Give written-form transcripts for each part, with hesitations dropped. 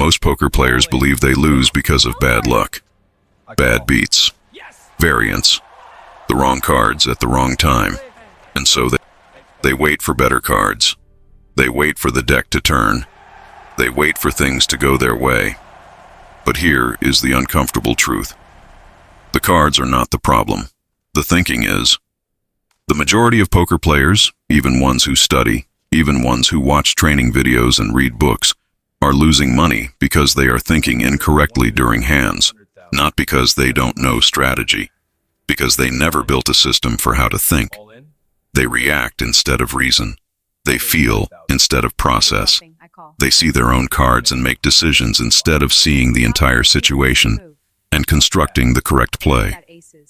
Most poker players believe they lose because of bad luck, bad beats, variance, the wrong cards at the wrong time, and so they wait for better cards. They wait for the deck to turn. They wait for things to go their way. But here is the uncomfortable truth. The cards are not the problem. The thinking is. The majority of poker players, even ones who study, even ones who watch training videos and read books, are losing money because they are thinking incorrectly during hands, not because they don't know strategy, because they never built a system for how to think. They react instead of reason. They feel instead of process. They see their own cards and make decisions instead of seeing the entire situation and constructing the correct play.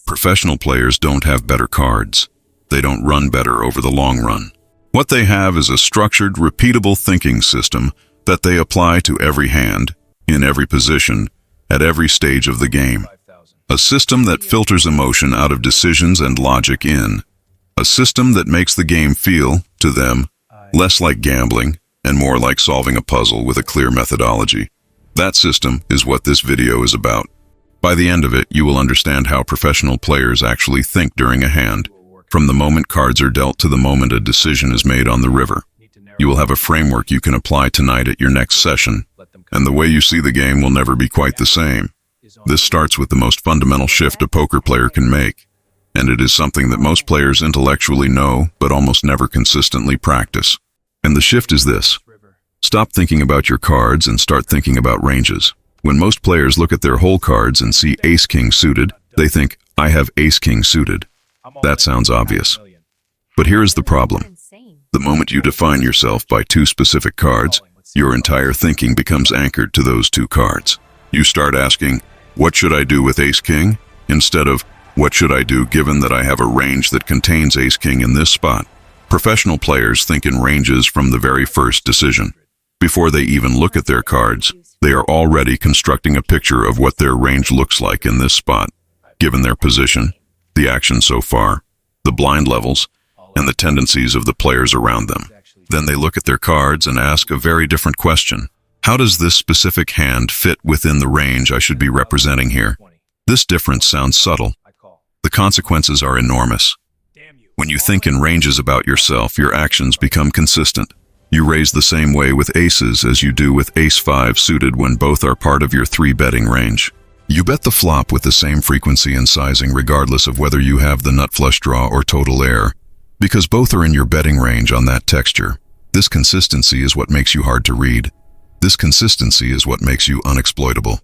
Professional players don't have better cards. They don't run better over the long run. What they have is a structured, repeatable thinking system that they apply to every hand, in every position, at every stage of the game. A system that filters emotion out of decisions and logic in. A system that makes the game feel, to them, less like gambling and more like solving a puzzle with a clear methodology. That system is what this video is about. By the end of it, you will understand how professional players actually think during a hand, from the moment cards are dealt to the moment a decision is made on the river. You will have a framework you can apply tonight at your next session, and the way you see the game will never be quite the same. This starts with the most fundamental shift a poker player can make, and it is something that most players intellectually know but almost never consistently practice. And the shift is this. Stop thinking about your cards and start thinking about ranges. When most players look at their whole cards and see ace-king suited, they think, I have ace-king suited. That sounds obvious. But here is the problem. The moment you define yourself by two specific cards, your entire thinking becomes anchored to those two cards. You start asking, what should I do with ace-king? Instead of, what should I do given that I have a range that contains ace-king in this spot? Professional players think in ranges from the very first decision. Before they even look at their cards, they are already constructing a picture of what their range looks like in this spot, given their position, the action so far, the blind levels, and the tendencies of the players around them. Then they look at their cards and ask a very different question. How does this specific hand fit within the range I should be representing here? This difference sounds subtle. The consequences are enormous. When you think in ranges about yourself, your actions become consistent. You raise the same way with aces as you do with ace-5 suited when both are part of your 3-betting range. You bet the flop with the same frequency and sizing regardless of whether you have the nut flush draw or total air, because both are in your betting range on that texture. This consistency is what makes you hard to read. This consistency is what makes you unexploitable.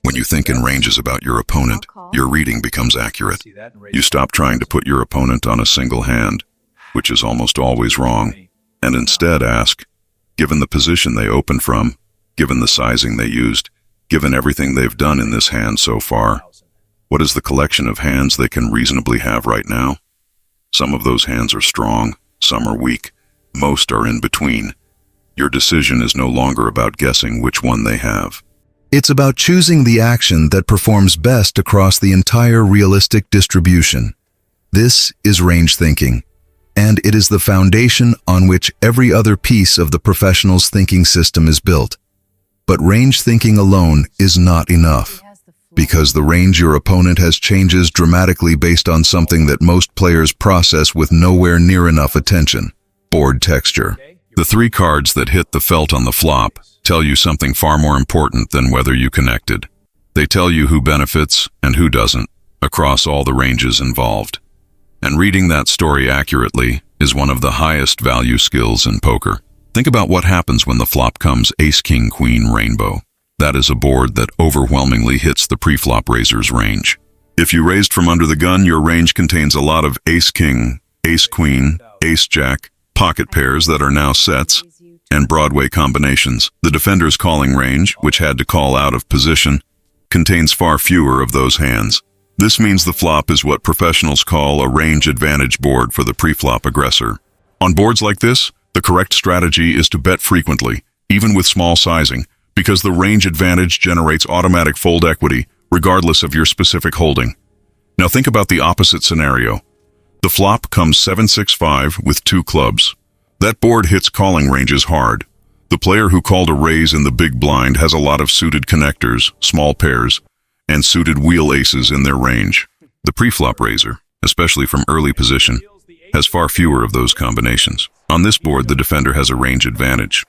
When you think in ranges about your opponent, your reading becomes accurate. You stop trying to put your opponent on a single hand, which is almost always wrong, and instead ask, given the position they opened from, given the sizing they used, given everything they've done in this hand so far, what is the collection of hands they can reasonably have right now? Some of those hands are strong, some are weak, most are in between. Your decision is no longer about guessing which one they have. It's about choosing the action that performs best across the entire realistic distribution. This is range thinking, and it is the foundation on which every other piece of the professional's thinking system is built. But range thinking alone is not enough, because the range your opponent has changes dramatically based on something that most players process with nowhere near enough attention: board texture. The 3 cards that hit the felt on the flop tell you something far more important than whether you connected. They tell you who benefits and who doesn't, across all the ranges involved. And reading that story accurately is one of the highest value skills in poker. Think about what happens when the flop comes ace-king-queen rainbow. That is a board that overwhelmingly hits the preflop raiser's range. If you raised from under the gun, your range contains a lot of ace-king, ace-queen, ace-jack, pocket pairs that are now sets, and Broadway combinations. The defender's calling range, which had to call out of position, contains far fewer of those hands. This means the flop is what professionals call a range advantage board for the preflop aggressor. On boards like this, the correct strategy is to bet frequently, even with small sizing, because the range advantage generates automatic fold equity, regardless of your specific holding. Now think about the opposite scenario. The flop comes 7-6-5 with 2 clubs. That board hits calling ranges hard. The player who called a raise in the big blind has a lot of suited connectors, small pairs, and suited wheel aces in their range. The preflop raiser, especially from early position, has far fewer of those combinations. On this board, the defender has a range advantage.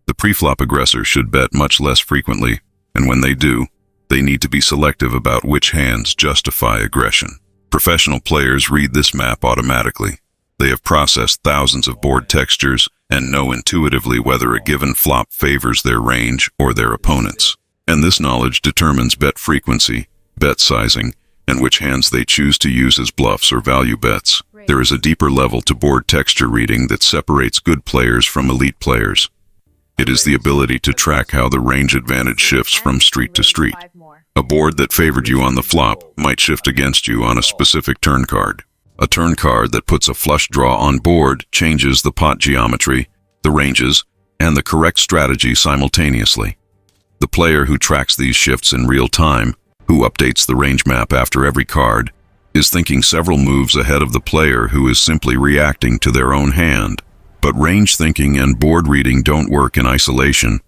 The preflop aggressor should bet much less frequently, and when they do, they need to be selective about which hands justify aggression. Professional players read this map automatically. They have processed thousands of board textures and know intuitively whether a given flop favors their range or their opponents. And this knowledge determines bet frequency, bet sizing, and which hands they choose to use as bluffs or value bets. There is a deeper level to board texture reading that separates good players from elite players. It is the ability to track how the range advantage shifts from street to street. A board that favored you on the flop might shift against you on a specific turn card. A turn card that puts a flush draw on board changes the pot geometry, the ranges, and the correct strategy simultaneously. The player who tracks these shifts in real time, who updates the range map after every card, is thinking several moves ahead of the player who is simply reacting to their own hand. But range thinking and board reading don't work in isolation.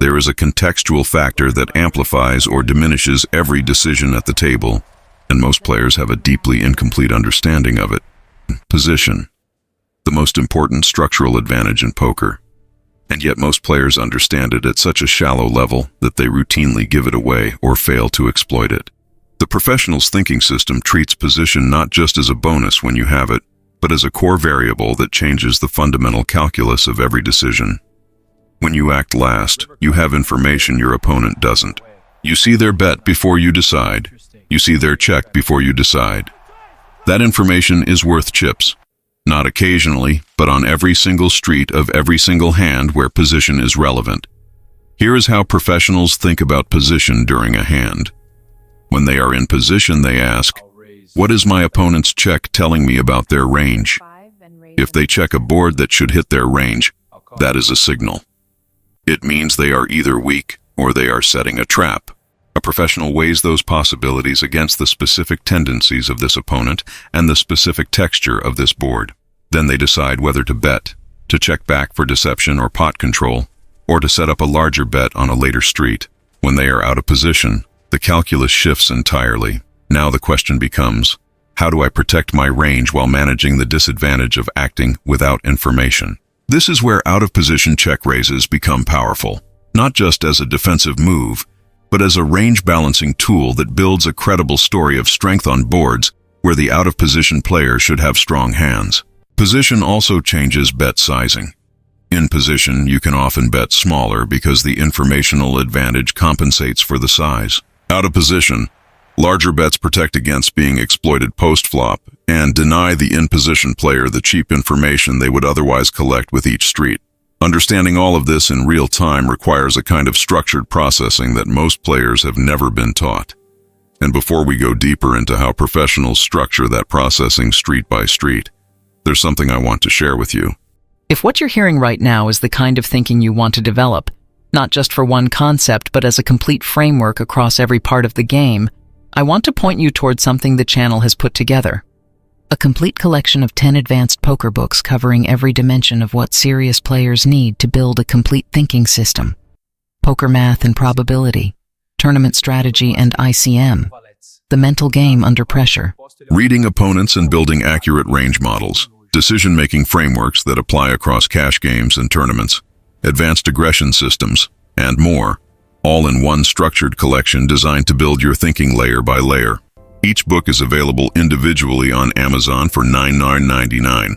There is a contextual factor that amplifies or diminishes every decision at the table, and most players have a deeply incomplete understanding of it. Position, the most important structural advantage in poker. And yet most players understand it at such a shallow level that they routinely give it away or fail to exploit it. The professional's thinking system treats position not just as a bonus when you have it, but as a core variable that changes the fundamental calculus of every decision. When you act last, you have information your opponent doesn't. You see their bet before you decide. You see their check before you decide. That information is worth chips. Not occasionally, but on every single street of every single hand where position is relevant. Here is how professionals think about position during a hand. When they are in position, they ask, "What is my opponent's check telling me about their range?" If they check a board that should hit their range, that is a signal. It means they are either weak or they are setting a trap. A professional weighs those possibilities against the specific tendencies of this opponent and the specific texture of this board. Then they decide whether to bet, to check back for deception or pot control, or to set up a larger bet on a later street. When they are out of position, the calculus shifts entirely. Now the question becomes, how do I protect my range while managing the disadvantage of acting without information? This is where out-of-position check raises become powerful, not just as a defensive move, but as a range-balancing tool that builds a credible story of strength on boards where the out-of-position player should have strong hands. Position also changes bet sizing. In position, you can often bet smaller because the informational advantage compensates for the size. Out of position, larger bets protect against being exploited post-flop and deny the in-position player the cheap information they would otherwise collect with each street. Understanding all of this in real time requires a kind of structured processing that most players have never been taught. And before we go deeper into how professionals structure that processing street by street, there's something I want to share with you. If what you're hearing right now is the kind of thinking you want to develop, not just for one concept but as a complete framework across every part of the game, I want to point you toward something the channel has put together. A complete collection of 10 advanced poker books covering every dimension of what serious players need to build a complete thinking system. Poker math and probability, tournament strategy and ICM, the mental game under pressure. Reading opponents and building accurate range models, decision-making frameworks that apply across cash games and tournaments, advanced aggression systems, and more, all in one structured collection designed to build your thinking layer by layer. Each book is available individually on Amazon for $9.99.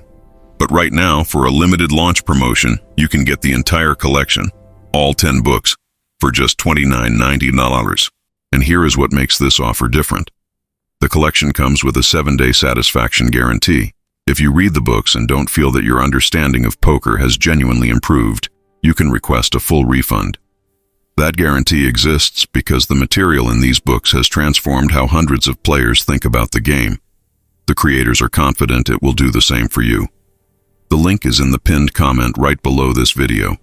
But right now, for a limited launch promotion, you can get the entire collection, all 10 books, for just $29.90. And here is what makes this offer different. The collection comes with a 7-day satisfaction guarantee. If you read the books and don't feel that your understanding of poker has genuinely improved, you can request a full refund. That guarantee exists because the material in these books has transformed how hundreds of players think about the game. The creators are confident it will do the same for you. The link is in the pinned comment right below this video.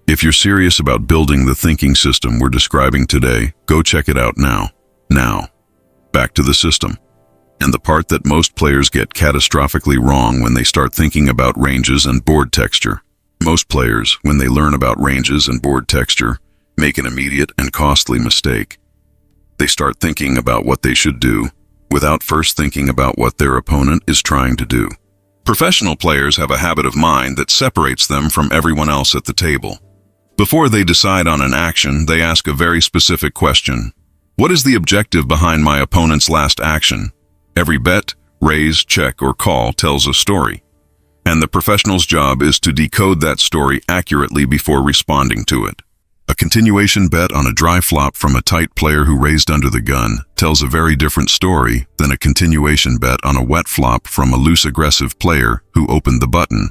If you're serious about building the thinking system we're describing today, go check it out now. Now, back to the system, and the part that most players get catastrophically wrong when they start thinking about ranges and board texture. Most players, when they learn about ranges and board texture, make an immediate and costly mistake. They start thinking about what they should do, without first thinking about what their opponent is trying to do. Professional players have a habit of mind that separates them from everyone else at the table. Before they decide on an action, they ask a very specific question. What is the objective behind my opponent's last action? Every bet, raise, check, or call tells a story. And the professional's job is to decode that story accurately before responding to it. A continuation bet on a dry flop from a tight player who raised under the gun tells a very different story than a continuation bet on a wet flop from a loose aggressive player who opened the button.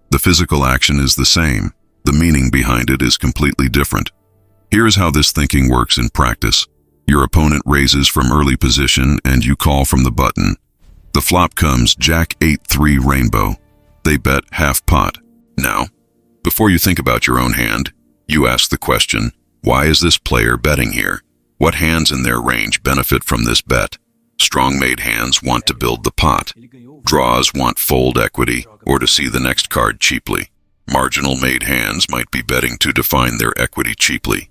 The physical action is the same. The meaning behind it is completely different. Here is how this thinking works in practice. Your opponent raises from early position and you call from the button. The flop comes Jack 8-3 rainbow. They bet half pot. Now, before you think about your own hand, you ask the question, why is this player betting here? What hands in their range benefit from this bet? Strong-made hands want to build the pot. Draws want fold equity or to see the next card cheaply. Marginal-made hands might be betting to define their equity cheaply.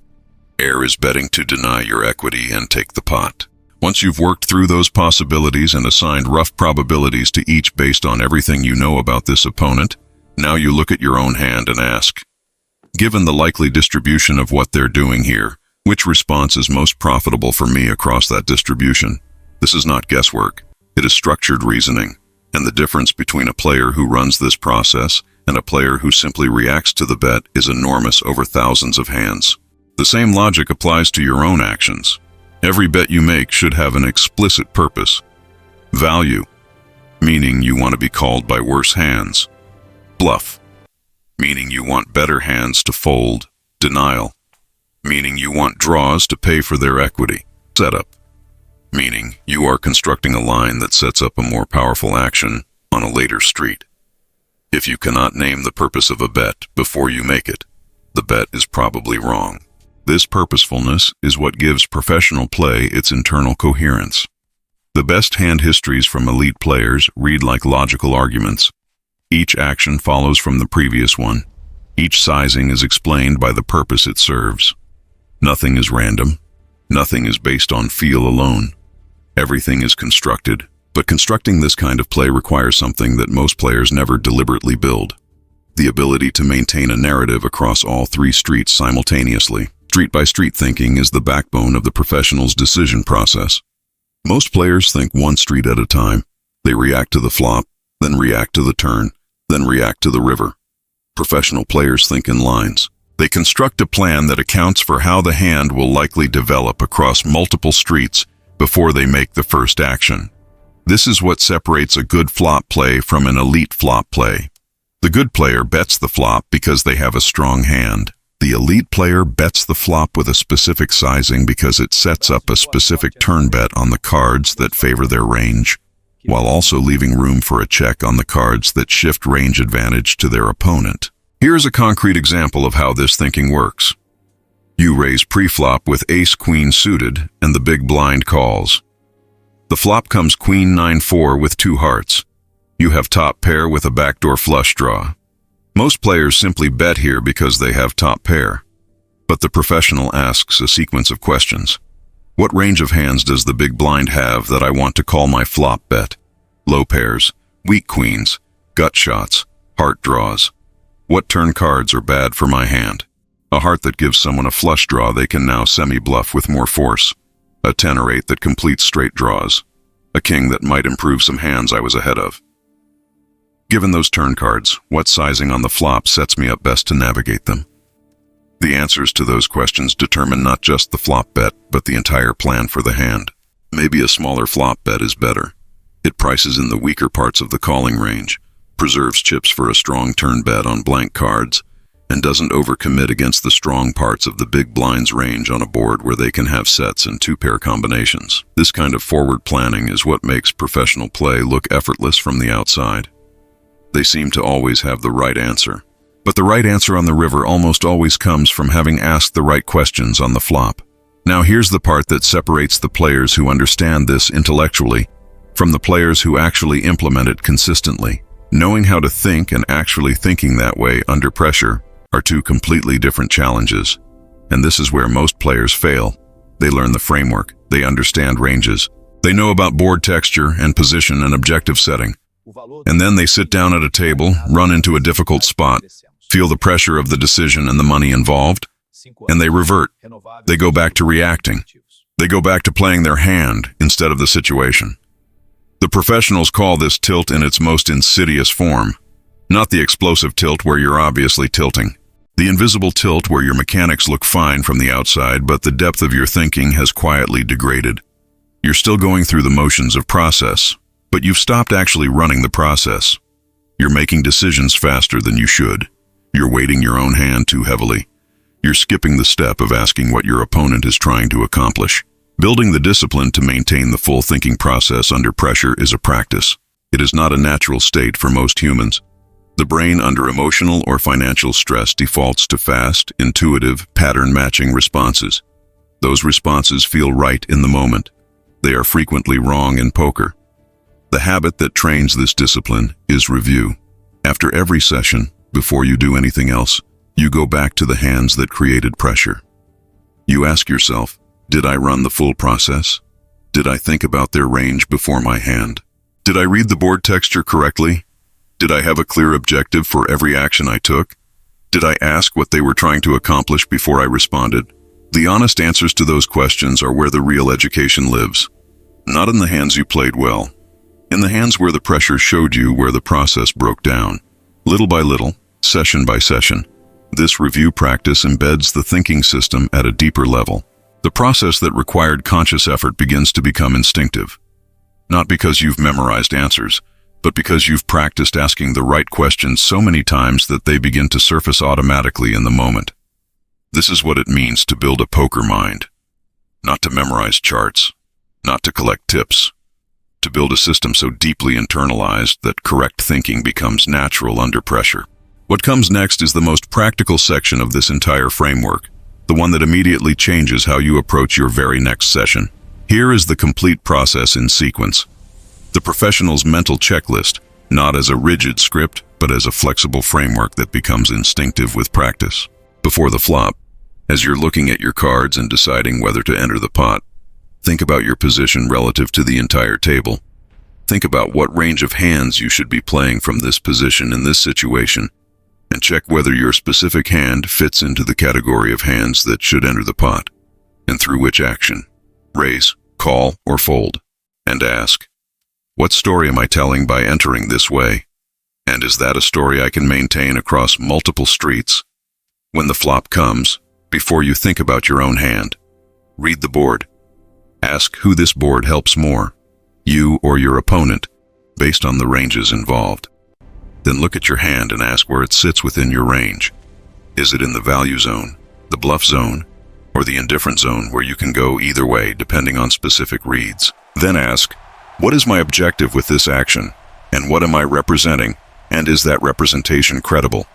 Air is betting to deny your equity and take the pot. Once you've worked through those possibilities and assigned rough probabilities to each based on everything you know about this opponent, now you look at your own hand and ask, given the likely distribution of what they're doing here, which response is most profitable for me across that distribution? This is not guesswork. It is structured reasoning, and the difference between a player who runs this process and a player who simply reacts to the bet is enormous over thousands of hands. The same logic applies to your own actions. Every bet you make should have an explicit purpose. Value, meaning you want to be called by worse hands. Bluff, meaning you want better hands to fold. Denial, meaning you want draws to pay for their equity. Setup, meaning you are constructing a line that sets up a more powerful action on a later street. If you cannot name the purpose of a bet before you make it, the bet is probably wrong. This purposefulness is what gives professional play its internal coherence. The best hand histories from elite players read like logical arguments. Each action follows from the previous one. Each sizing is explained by the purpose it serves. Nothing is random. Nothing is based on feel alone. Everything is constructed, but constructing this kind of play requires something that most players never deliberately build: the ability to maintain a narrative across all three streets simultaneously. Street-by-street thinking is the backbone of the professional's decision process. Most players think one street at a time. They react to the flop, then react to the turn, then react to the river. Professional players think in lines. They construct a plan that accounts for how the hand will likely develop across multiple streets before they make the first action. This is what separates a good flop play from an elite flop play. The good player bets the flop because they have a strong hand. The elite player bets the flop with a specific sizing because it sets up a specific turn bet on the cards that favor their range, while also leaving room for a check on the cards that shift range advantage to their opponent. Here's a concrete example of how this thinking works. You raise preflop with ace-queen suited, and the big blind calls. The flop comes queen 9-4 with two hearts. You have top pair with a backdoor flush draw. Most players simply bet here because they have top pair. But the professional asks a sequence of questions. What range of hands does the big blind have that I want to call my flop bet? Low pairs, weak queens, gut shots, heart draws. What turn cards are bad for my hand? A heart that gives someone a flush draw they can now semi-bluff with more force. A 10 or 8 that completes straight draws. A king that might improve some hands I was ahead of. Given those turn cards, what sizing on the flop sets me up best to navigate them? The answers to those questions determine not just the flop bet, but the entire plan for the hand. Maybe a smaller flop bet is better. It prices in the weaker parts of the calling range, preserves chips for a strong turn bet on blank cards, and doesn't overcommit against the strong parts of the big blind's range on a board where they can have sets and two-pair combinations. This kind of forward planning is what makes professional play look effortless from the outside. They seem to always have the right answer. But the right answer on the river almost always comes from having asked the right questions on the flop. Now here's the part that separates the players who understand this intellectually from the players who actually implement it consistently. Knowing how to think and actually thinking that way under pressure are two completely different challenges. And this is where most players fail. They learn the framework, they understand ranges, they know about board texture and position and objective setting. And then they sit down at a table, run into a difficult spot, feel the pressure of the decision and the money involved, and they revert. They go back to reacting. They go back to playing their hand instead of the situation. The professionals call this tilt in its most insidious form, not the explosive tilt where you're obviously tilting. The invisible tilt where your mechanics look fine from the outside, but the depth of your thinking has quietly degraded. You're still going through the motions of process, but you've stopped actually running the process. You're making decisions faster than you should. You're weighting your own hand too heavily. You're skipping the step of asking what your opponent is trying to accomplish. Building the discipline to maintain the full thinking process under pressure is a practice. It is not a natural state for most humans. The brain under emotional or financial stress defaults to fast, intuitive, pattern-matching responses. Those responses feel right in the moment. They are frequently wrong in poker. The habit that trains this discipline is review. After every session, before you do anything else, you go back to the hands that created pressure. You ask yourself, did I run the full process? Did I think about their range before my hand? Did I read the board texture correctly? Did I have a clear objective for every action I took? Did I ask what they were trying to accomplish before I responded? The honest answers to those questions are where the real education lives. Not in the hands you played well. In the hands where the pressure showed you where the process broke down. Little by little, session by session, this review practice embeds the thinking system at a deeper level. The process that required conscious effort begins to become instinctive. Not because you've memorized answers, but because you've practiced asking the right questions so many times that they begin to surface automatically in the moment. This is what it means to build a poker mind. Not to memorize charts, not to collect tips. To build a system so deeply internalized that correct thinking becomes natural under pressure. What comes next is the most practical section of this entire framework, the one that immediately changes how you approach your very next session. Here is the complete process in sequence. The professional's mental checklist, not as a rigid script, but as a flexible framework that becomes instinctive with practice. Before the flop, as you're looking at your cards and deciding whether to enter the pot, think about your position relative to the entire table. Think about what range of hands you should be playing from this position in this situation, and check whether your specific hand fits into the category of hands that should enter the pot, and through which action, raise, call, or fold, and ask, what story am I telling by entering this way? And is that a story I can maintain across multiple streets? When the flop comes, before you think about your own hand, read the board. Ask who this board helps more, you or your opponent, based on the ranges involved. Then look at your hand and ask where it sits within your range. Is it in the value zone, the bluff zone, or the indifferent zone where you can go either way depending on specific reads? Then ask, what is my objective with this action, and what am I representing, and is that representation credible?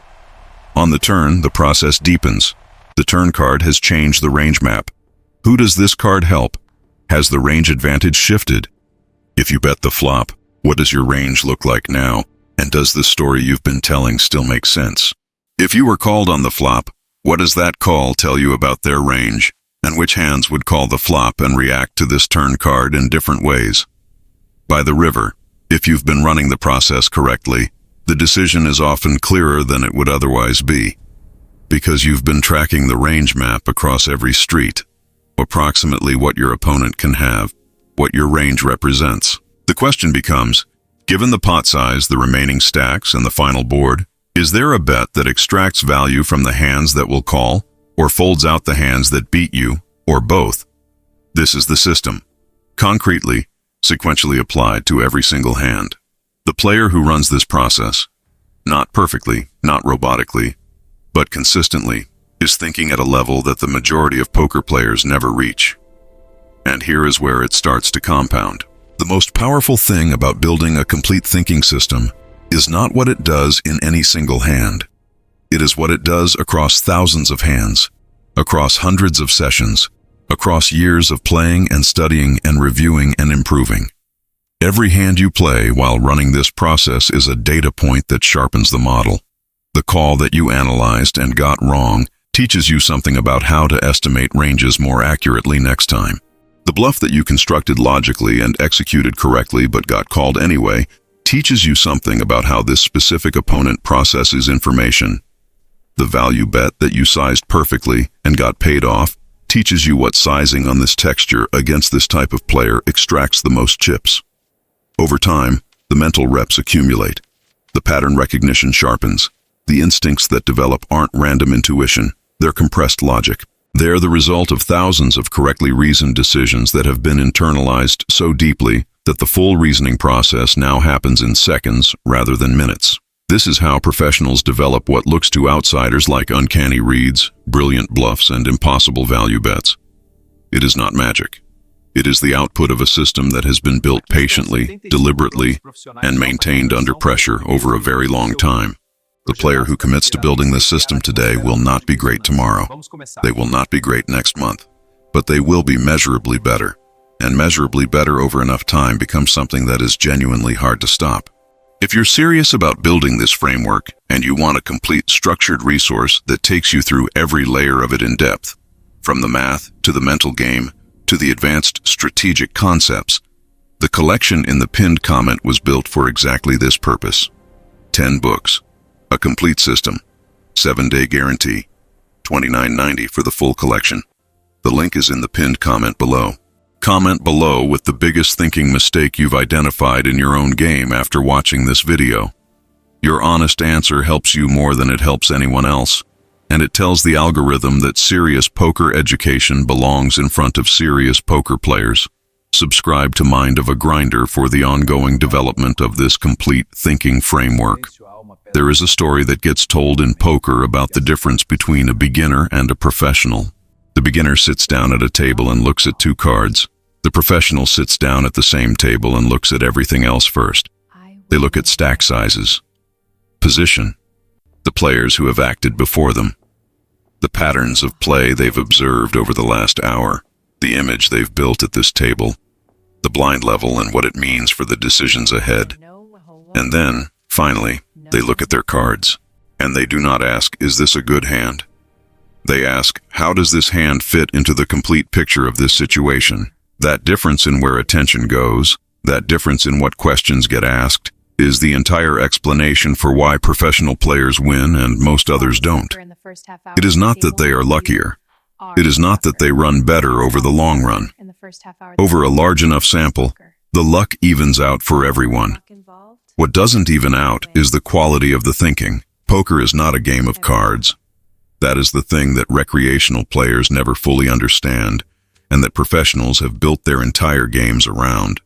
On the turn, the process deepens. The turn card has changed the range map. Who does this card help? Has the range advantage shifted? If you bet the flop, what does your range look like now, and does the story you've been telling still make sense? If you were called on the flop, what does that call tell you about their range, and which hands would call the flop and react to this turn card in different ways? By the river, if you've been running the process correctly, the decision is often clearer than it would otherwise be, because you've been tracking the range map across every street, approximately what your opponent can have, what your range represents. The question becomes, given the pot size, the remaining stacks, and the final board, is there a bet that extracts value from the hands that will call, or folds out the hands that beat you, or both? This is the system. Concretely, sequentially applied to every single hand. The player who runs this process, not perfectly, not robotically, but consistently, is thinking at a level that the majority of poker players never reach. And here is where it starts to compound. The most powerful thing about building a complete thinking system is not what it does in any single hand. It is what it does across thousands of hands, across hundreds of sessions, across years of playing and studying and reviewing and improving. Every hand you play while running this process is a data point that sharpens the model. The call that you analyzed and got wrong teaches you something about how to estimate ranges more accurately next time. The bluff that you constructed logically and executed correctly but got called anyway teaches you something about how this specific opponent processes information. The value bet that you sized perfectly and got paid off teaches you what sizing on this texture against this type of player extracts the most chips. Over time, the mental reps accumulate. The pattern recognition sharpens. The instincts that develop aren't random intuition, they're compressed logic. They're the result of thousands of correctly reasoned decisions that have been internalized so deeply that the full reasoning process now happens in seconds rather than minutes. This is how professionals develop what looks to outsiders like uncanny reads, brilliant bluffs, and impossible value bets. It is not magic. It is the output of a system that has been built patiently, deliberately, and maintained under pressure over a very long time. The player who commits to building this system today will not be great tomorrow. They will not be great next month, but they will be measurably better. And measurably better over enough time becomes something that is genuinely hard to stop. If you're serious about building this framework and you want a complete structured resource that takes you through every layer of it in depth, from the math to the mental game to the advanced strategic concepts, the collection in the pinned comment was built for exactly this purpose. 10 books, a complete system, 7-day guarantee, $29.90 for the full collection. The link is in the pinned comment below. Comment below with the biggest thinking mistake you've identified in your own game after watching this video. Your honest answer helps you more than it helps anyone else, and it tells the algorithm that serious poker education belongs in front of serious poker players. Subscribe to Mind of a Grinder for the ongoing development of this complete thinking framework. There is a story that gets told in poker about the difference between a beginner and a professional. The beginner sits down at a table and looks at 2 cards. The professional sits down at the same table and looks at everything else first. They look at stack sizes, position, the players who have acted before them, the patterns of play they've observed over the last hour, the image they've built at this table, the blind level and what it means for the decisions ahead. And then, finally, they look at their cards, and they do not ask, is this a good hand? They ask, how does this hand fit into the complete picture of this situation? That difference in where attention goes, that difference in what questions get asked, is the entire explanation for why professional players win and most others don't. It is not that they are luckier. It is not that they run better over the long run. Over a large enough sample, the luck evens out for everyone. What doesn't even out is the quality of the thinking. Poker is not a game of cards. That is the thing that recreational players never fully understand, and that professionals have built their entire games around.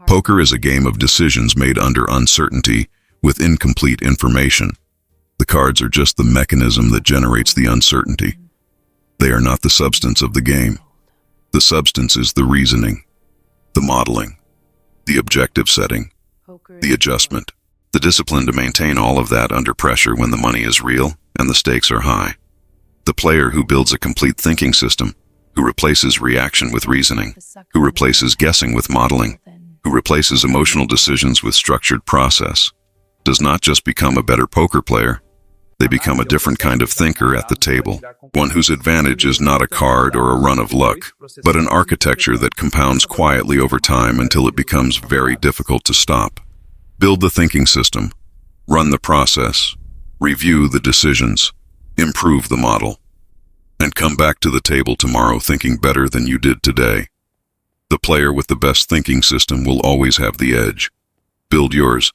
Poker is a game of decisions made under uncertainty, with incomplete information. The cards are just the mechanism that generates the uncertainty. They are not the substance of the game. The substance is the reasoning, the modeling, the objective setting, the adjustment, the discipline to maintain all of that under pressure when the money is real and the stakes are high. The player who builds a complete thinking system, who replaces reaction with reasoning, who replaces guessing with modeling, who replaces emotional decisions with structured process, does not just become a better poker player. They become a different kind of thinker at the table, one whose advantage is not a card or a run of luck, but an architecture that compounds quietly over time until it becomes very difficult to stop. Build the thinking system, run the process, review the decisions, improve the model, and come back to the table tomorrow thinking better than you did today. The player with the best thinking system will always have the edge. Build yours.